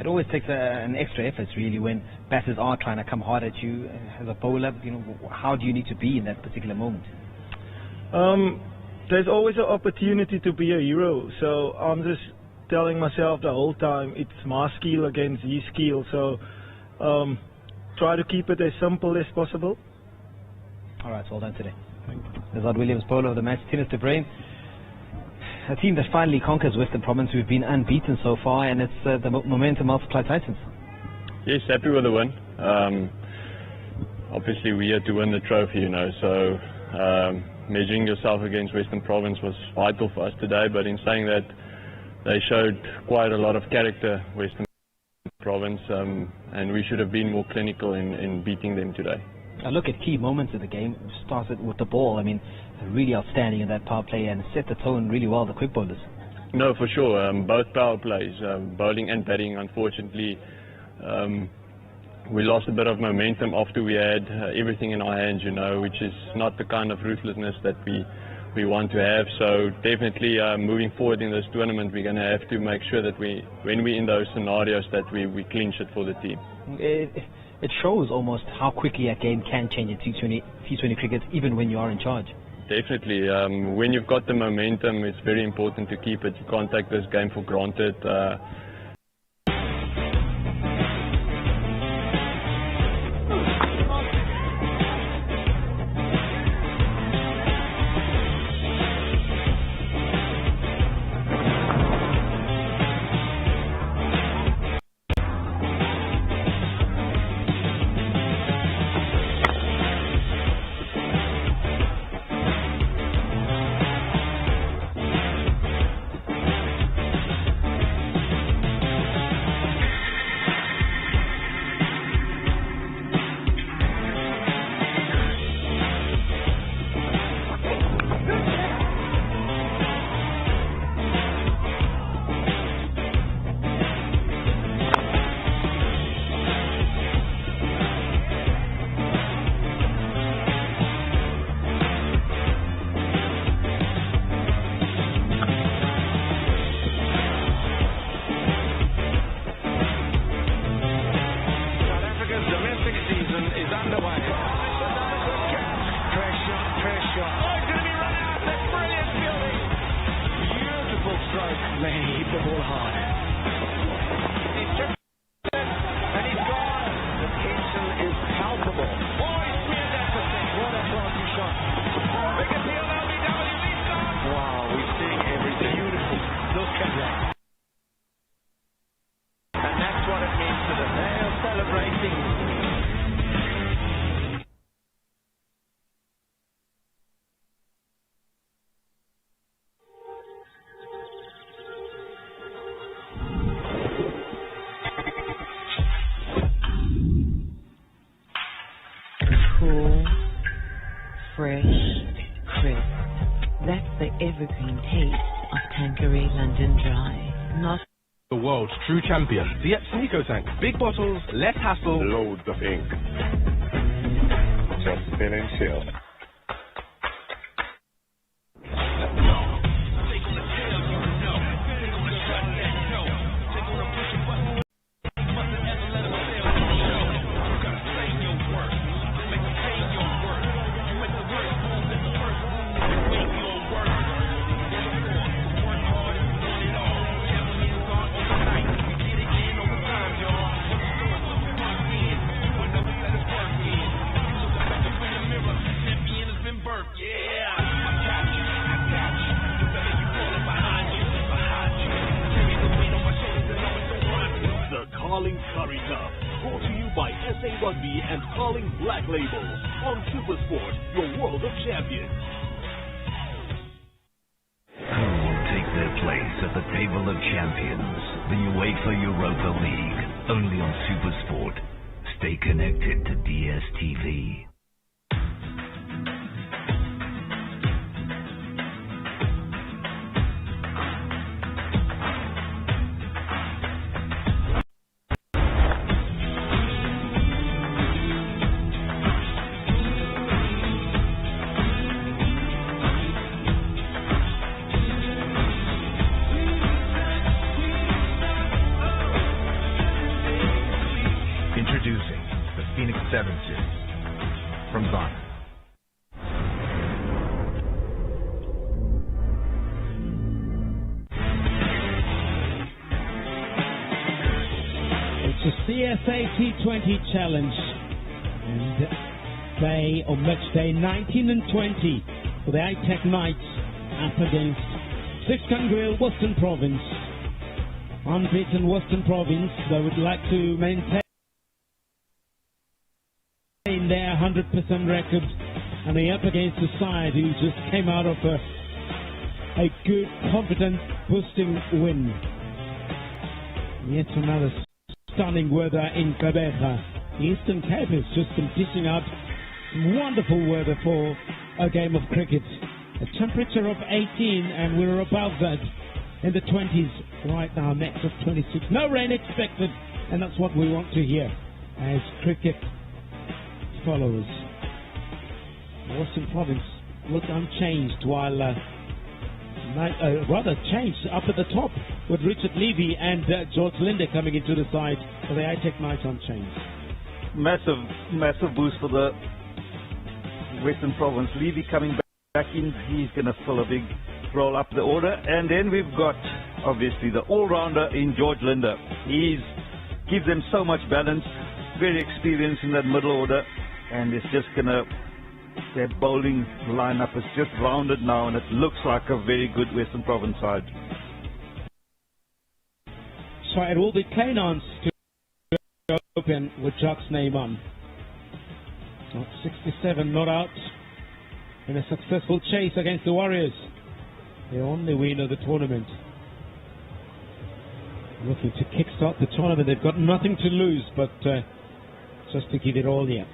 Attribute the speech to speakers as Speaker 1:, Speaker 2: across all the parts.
Speaker 1: it always takes an extra effort, really, when batters are trying to come hard at you. As a bowler, how do you need to be in that particular moment?
Speaker 2: There's always an opportunity to be a hero, so I'm just telling myself the whole time it's my skill against his skill, so try to keep it as simple as possible.
Speaker 1: Alright, well done today. Azad Williams, bowler of the match. Tennis to Brain, a team that finally conquers Western Province. We've been unbeaten so far, and it's the Momentum Multiply Titans.
Speaker 3: Yes, happy with the win. Obviously we had to win the trophy, so measuring yourself against Western Province was vital for us today, but in saying that, they showed quite a lot of character, Western Province, and we should have been more clinical in beating them today.
Speaker 1: I look at key moments of the game. Started with the ball. I mean, really outstanding in that power play and set the tone really well, the quick bowlers.
Speaker 3: No, for sure. Both power plays, bowling and batting, unfortunately, we lost a bit of momentum after we had everything in our hands, which is not the kind of ruthlessness that we want to have. So definitely moving forward in this tournament, we're going to have to make sure that when we're in those scenarios, that we clinch it for the team.
Speaker 1: It shows almost how quickly a game can change in T20 cricket, even when you are in charge.
Speaker 3: Definitely. When you've got the momentum, it's very important to keep it. You can't take this game for granted.
Speaker 4: Cool, fresh, crisp. That's the evergreen taste of Tanqueray London Dry. Not
Speaker 5: the world's true champion. The Epsnico tank. Big bottles, less hassle.
Speaker 6: Loads of ink. Just spin and chill.
Speaker 7: Stay connected to DSTV.
Speaker 6: Introducing the Phoenix 7 Series from Ghana.
Speaker 8: It's a CSA T20 challenge. And day or match day 19 and 20 for the ITEC Knights up against 6 Kangaroo Western Province. Unbeaten Western Province, they would like to maintain their 100% record, and they're up against a side who just came out of a good, confident, boosting win. Yet another stunning weather in Gqeberha. The Eastern Cape has just been dishing out some wonderful weather for a game of cricket. A temperature of 18, and we're above that in the 20s right now, max of 26. No rain expected, and that's what we want to hear as cricket followers. Western Province looked unchanged, while rather changed up at the top with Richard Levy and George Linder coming into the side for the ITEC Knights unchanged.
Speaker 9: Massive boost for the Western Province. Levy coming back in, he's going to fill a big role up the order. And then we've got, obviously, the all-rounder in George Linder. He gives them so much balance, very experienced in that middle order, and it's just going to, their bowling lineup is just rounded now, and it looks like a very good Western Province side.
Speaker 8: So it will be Kleinans to open with Jacques Neyman. 67 not out in a successful chase against the Warriors. The only win of the tournament. Looking to kickstart the tournament. They've got nothing to lose, but just to give it all here.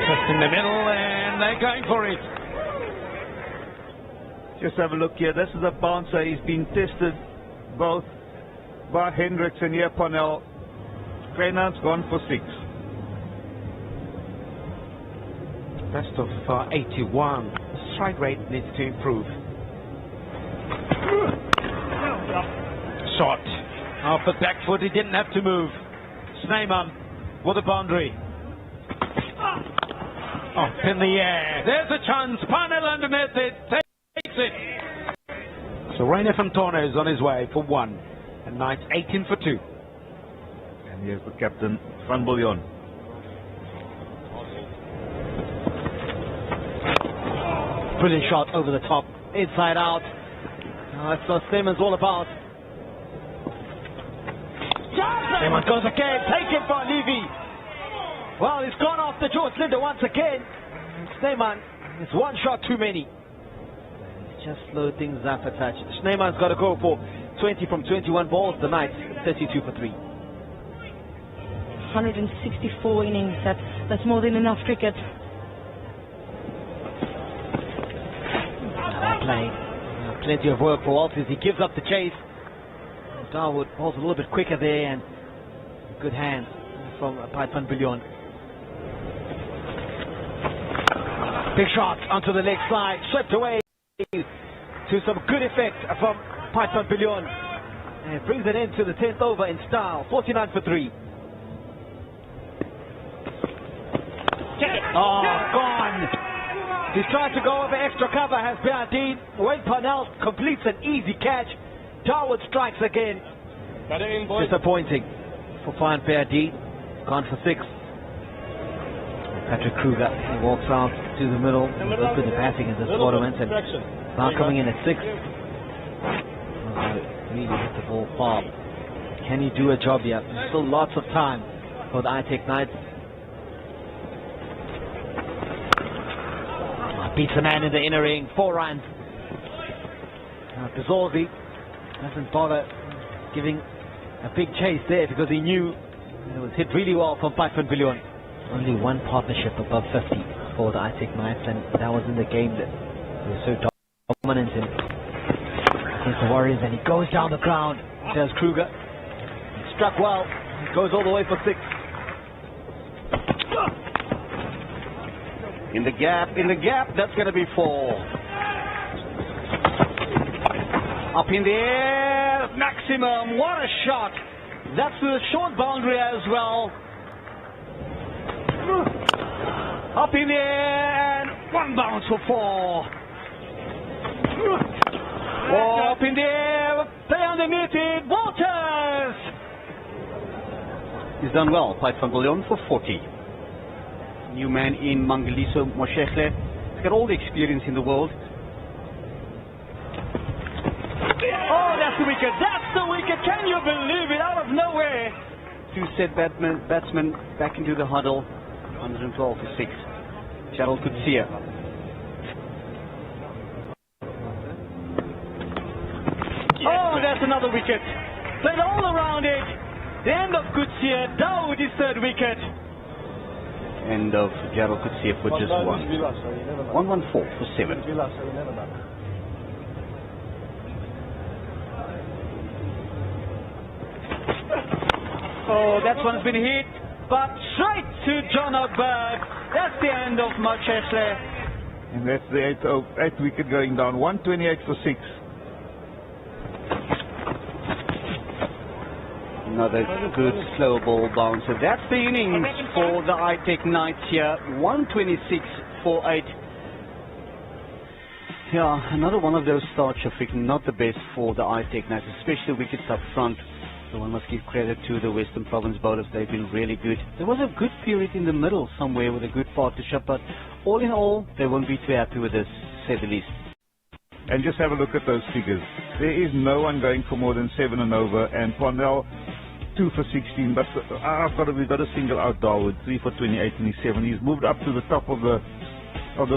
Speaker 8: Just in the middle, and they're going for it.
Speaker 9: Just have a look here. This is a bouncer. He's been tested both by Hendricks and here Parnell. Kleinans gone for 6.
Speaker 10: Best of 81. Strike rate needs to improve.
Speaker 8: Shot. Off the back foot, he didn't have to move. Snyman with a boundary. Up in the air. There's a chance. Parnell underneath it. Takes it. So Rainer Fontana is on his way for 1. And Knights 18 for 2.
Speaker 9: And here's the captain, Van Biljon.
Speaker 1: Brilliant shot over the top, inside out. That's what Simmons all about. Simmons goes again, taken by Levy. Well, he's gone after George Linder once again. Snyman, it's one shot too many. He's just slowed things up a touch. Snyman's got to go for 20 from 21 balls. The Knights 32 for 3.
Speaker 11: 164 innings. That's more than enough cricket.
Speaker 1: Plenty of work for Walters. He gives up the chase. Darwood falls a little bit quicker there, and good hands from Van Biljon. Big shot onto the leg side, swept away to some good effect from Van Biljon, and brings it into the 10th over in style. 49 for 3. Oh, gone. He's trying to go over extra cover, has Bernardine. Wayne Parnell completes an easy catch. Darwood strikes again. Disappointing for Fine Bernardine. Gone for 6. Patrick Kruger walks out to the middle. He's good at batting in this tournament, and now coming in at 6. Really hit the ball far. Can he do a job here? There's still lots of time for the ITEC Knights. Beats the man in the inner ring, 4 runs. Pizorzi doesn't bother giving a big chase there because he knew it was hit really well from Van Biljon. Only one partnership above 50 for the ITEC Knights, and that was in the game that he was so dominant in against the Warriors, and he goes down the ground. There's Kruger. He struck well. He goes all the way for 6. In the gap, that's going to be 4.
Speaker 12: Up in the air, maximum. What a shot. That's the short boundary as well. Up in the air and one bounce for 4. Oh, up in the air, play underneath it, Walters! He's done well, Piet van Biljon for 40. New man in Mangaliso Moshehle. He's got all the experience in the world. Oh, that's the wicket, that's the wicket, can you believe it, out of nowhere? Two set batsmen back into the huddle, 112 for 6. Gerald Coetzee. Oh, that's another wicket. Played all around it. The end of Coetzee, Dawood his third wicket. End of Gerald Coetzee for just 1. 114 for 7. Oh, that one's been hit, but straight to John O'Bird. That's the end of Moshehle.
Speaker 9: And that's the eighth wicket going down. 128 for 6.
Speaker 12: Another good slow ball bouncer. That's the innings for the iTech Knights here. 126 for 8. Yeah, another one of those starts, Shafiq. Not the best for the iTech Knights, especially wickets up front. So one must give credit to the Western Province bowlers. They've been really good. There was a good period in the middle somewhere with a good partnership, but all in all, they won't be too happy with this, to say the least.
Speaker 9: And just have a look at those figures. There is no one going for more than 7 and over, and Parnell 2 for 16. But we've got a single out Dawood, 3 for 28 and 7. He's moved up to the top of the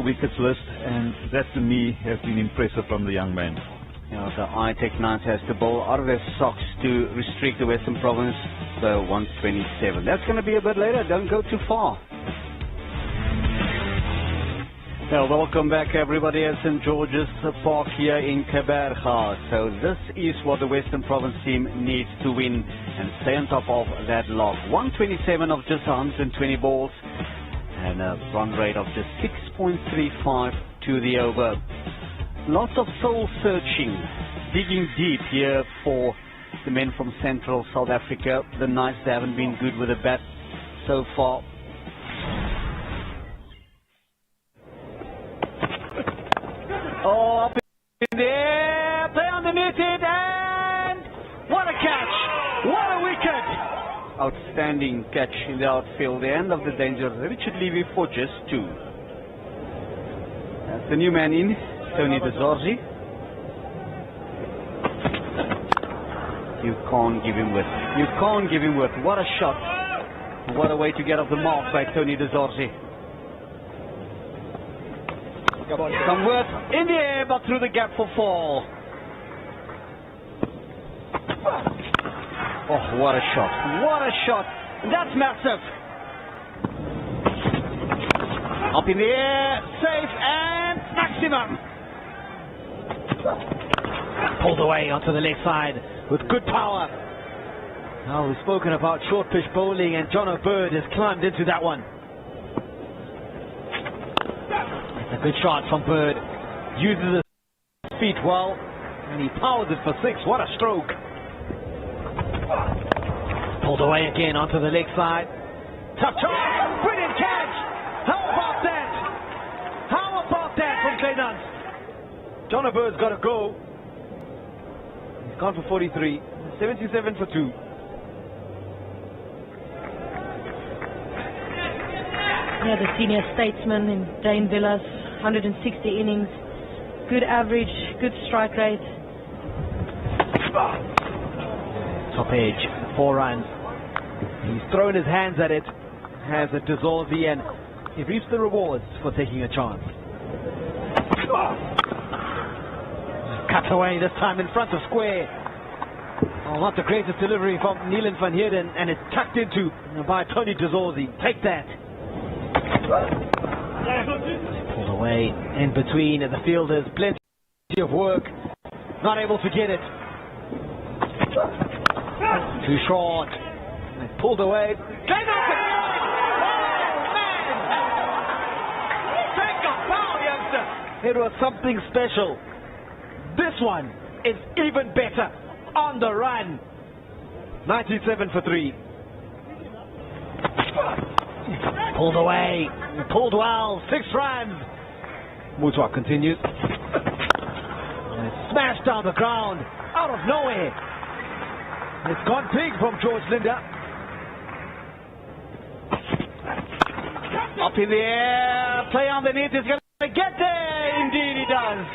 Speaker 9: wickets list, and that to me has been impressive from the young man.
Speaker 12: Yeah, the iTech Knights has to bowl out of their socks to restrict the Western Province. So 127. That's going to be a bit later. Don't go too far. Well, welcome back everybody at St. George's Park here in Kaberga. So this is what the Western Province team needs to win and stay on top of that log. 127 of just 120 balls and a run rate of just 6.35 to the over. Lots of soul searching, digging deep here for the men from Central South Africa. The Knights, they haven't been good with the bat so far. Oh, up in the air, play underneath it, and what a catch! What a wicket! Outstanding catch in the outfield. The end of the danger. Richard Levy for just 2. That's the new man in, Tony De Zorzi. You can't give him width. You can't give him width. What a shot. What a way to get off the mark by Tony De Zorzi. Some width in the air, but through the gap for 4. Oh, what a shot. What a shot. That's massive. Up in the air, safe and maximum.
Speaker 1: Pulled away onto the leg side with good power. Now we've spoken about short pitch bowling, and John O'Bird has climbed into that one. It's a good shot from Bird. Uses his feet well, and he powers it for 6. What a stroke. Pulled away again onto the leg side. Tough try. Brilliant catch. How about that? How about that from Kleinans? John O'Bird's got to go. He's gone for 43. 77 for 2.
Speaker 11: Yeah, the senior statesman in Dane Villas, 160 innings, good average, good strike rate.
Speaker 1: Top edge, 4 runs. He's thrown his hands at it, has a De Zorzi, and he reaps the rewards for taking a chance. Cut away this time in front of square. Oh, not the greatest delivery from Neelan van Heerden, and it's tucked into by Tony De Zorzi. Take that. Pulled away in between the fielders. Plenty of work. Not able to get it. Too short. And pulled away. Oh, man! Take a foul, youngster. It was something special. This one is even better. On the run. 97 for 3. Pulled away. Pulled well. 6 runs. Mutwa continues. And it's smashed down the ground. Out of nowhere. It's gone big from George Linder. Up in the air. Play underneath. He's going to get there. Indeed he does.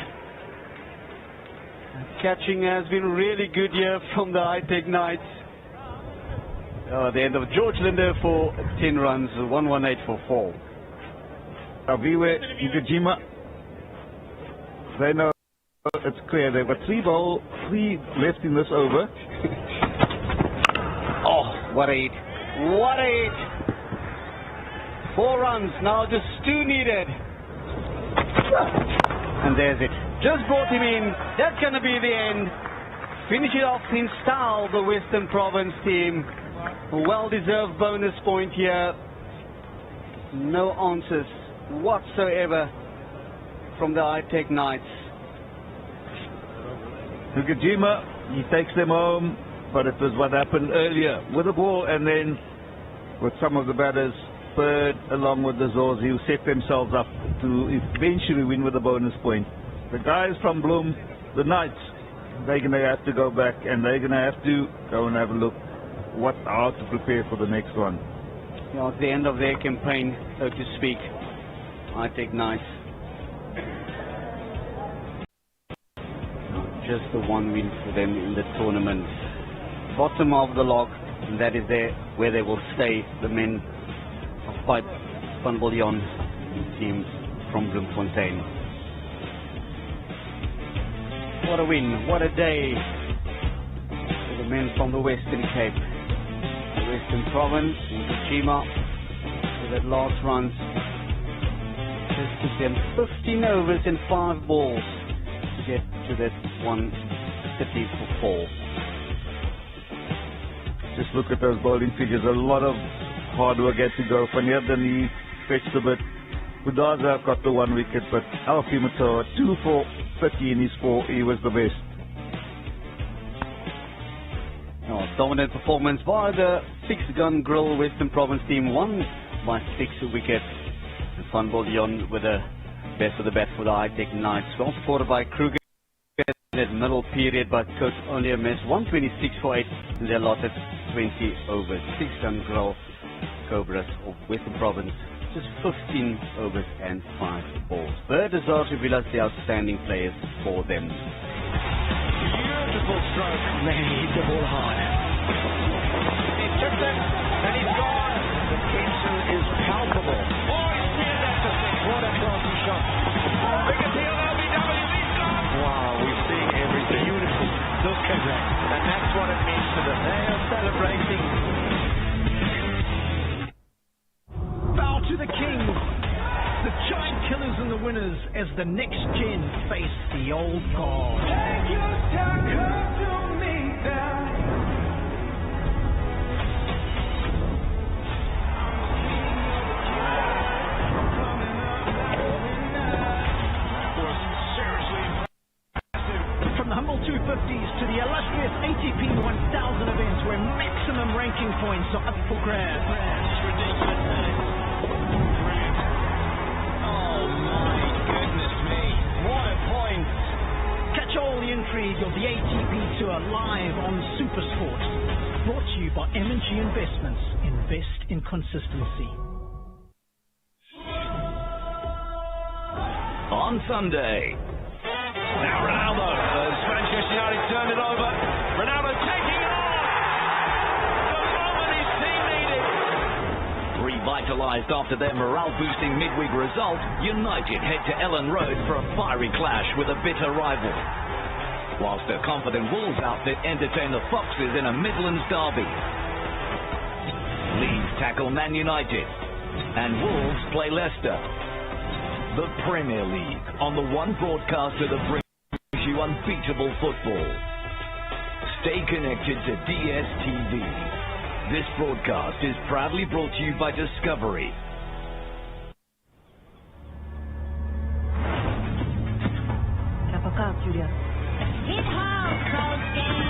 Speaker 1: Catching has been really good here from the high-tech Knights. The end of George Linder for 10 runs, 118 for 4.
Speaker 9: Aviwe Nkajima, they know it's clear. They've got 3 left in this over.
Speaker 12: Oh, what a hit. What a hit. 4 runs, now just 2 needed. And there's it. Just brought him in. That's going to be the end. Finish it off in style, the Western Province team. A well-deserved bonus point here. No answers whatsoever from the high-tech Knights.
Speaker 9: Nkajima, he takes them home, but it was what happened earlier with the ball, and then with some of the batters, Bird along with the Zors, who set themselves up to eventually win with a bonus point. The guys from Bloem, the Knights, they're going to have to go back and they're going to have to go and have a look how to prepare for the next one.
Speaker 12: Yeah, it's the end of their campaign, so to speak. I take Knights. Just the 1 win for them in the tournament. Bottom of the log, and that is where they will stay, the men of Pipe Van Biljon team from Bloemfontein. What a win, what a day for the men from the Western Cape. The Western Province, Nkajima, with that last run. Just took them 15 overs and 5 balls to get to that 130 for 4.
Speaker 9: Just look at those bowling figures. A lot of hard work had to go. Van Heerden, he fetched a bit. Budaza got the 1 wicket, but Alfie Matoa, 2 for 30 in his 4. He was the best.
Speaker 12: Oh, dominant performance by the 6-gun grill Western Province team, won by 6 wickets. And Van Biljon with the best of the bat for the high-tech Knights. Well supported by Kruger in that middle period, but could only have missed 126 for 8 in their allotted 20 overs. 6-gun grill Cobras of Western Province, just 15 overs and 5 balls. Bird deserves to be the outstanding players for them.
Speaker 13: Beautiful stroke. Man, he hit the ball hard. He tipped it, and he's gone. The tension is palpable. Oh, he's cleared that to six. What a classy shot. Big appeal, LBW, he's gone. Wow, we're seeing everything. Beautiful. Look at that. And that's what it means to them. They are celebrating. Bow to the king. The giant killers and the winners as the next gen face the old guard. Take your time, come to me now. From the humble 250s to the illustrious ATP 1000 events where maximum ranking points are up for grabs. It's ridiculous. All the intrigue of the ATP Tour live on Supersport. Brought to you by M&G Investments. Invest in consistency.
Speaker 14: On Sunday. Now Ronaldo. Manchester United turn it over. Ronaldo taking it on. The moment his team needed. Revitalised after their morale-boosting midweek result, United head to Ellen Road for a fiery clash with a bitter rival. Whilst the confident Wolves outfit entertain the Foxes in a Midlands derby. Leeds tackle Man United, and Wolves play Leicester. The Premier League on the one broadcaster that brings you unbeatable football. Stay connected to DSTV. This broadcast is proudly brought to you by Discovery.
Speaker 15: Hit hard, Southgate.